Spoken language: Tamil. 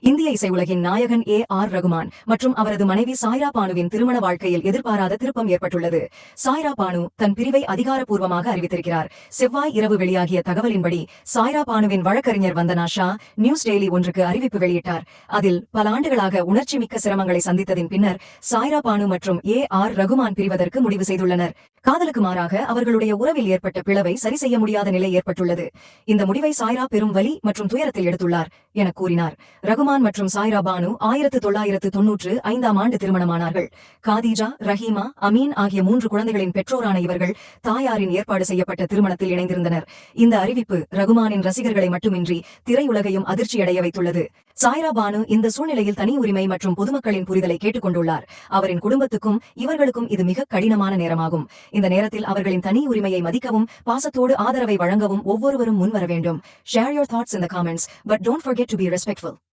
இந்திய இசை உலகின் நாயகன் ஆர் ரகுமான் மற்றும் அவரது மனைவி சாய்ரா பானுவின் திருமண வாழ்க்கையில் எதிர்பாராத திருப்பம் ஏற்பட்டுள்ளது. சாய்ரா பானு தன் பிரிவை அதிகாரப்பூர்வமாக அறிவித்திருக்கிறார். செவ்வாய் இரவு வெளியாகிய தகவலின்படி சாய்ரா பானுவின் வழக்கறிஞர் வந்தனா ஷா நியூஸ் டெய்லி ஒன்றுக்கு அறிவிப்பு வெளியிட்டார். அதில் பல ஆண்டுகளாக உணர்ச்சி மிக்க சிரமங்களை சந்தித்ததின் பின்னர் சாய்ரா பானு மற்றும் ஆர் ரகுமான் பிரிவதற்கு முடிவு செய்துள்ளனர். காதலுக்கு மாறாக அவர்களுடைய உறவில் ஏற்பட்ட பிளவை சரி செய்ய முடியாத நிலை ஏற்பட்டுள்ளது. இந்த முடிவை சாய்ரா பெரும் வலி மற்றும் துயரத்தில் எடுத்துள்ளார் என கூறினார். ரகுமான் மற்றும் சாய்ரா பானு 1995ஆம் ஆண்டு திருமணமானார்கள். காதீஜா, ரஹீமா, அமீன் ஆகிய 3 குழந்தைகளின் பெற்றோரான இவர்கள் தாயாரின் ஏற்பாடு செய்யப்பட்ட திருமணத்தில் இணைந்திருந்தனர். இந்த அறிவிப்பு ரகுமானின் ரசிகர்களை மட்டுமின்றி திரையுலகையும் அதிர்ச்சியடைய வைத்துள்ளது. சாய்ரா பானு இந்த சூழ்நிலையில் தனி உரிமை மற்றும் பொதுமக்களின் புரிதலை கேட்டுக் கொண்டுள்ளார். அவரின் குடும்பத்துக்கும் இவர்களுக்கும் இது மிக கடினமான நேரமாகும். இந்த நேரத்தில் அவர்களின் தனி உரிமையை மதிக்கவும் பாசத்தோடு ஆதரவை வழங்கவும் ஒவ்வொருவரும் முன்வர வேண்டும். Share your thoughts in the comments, but don't forget to be respectful.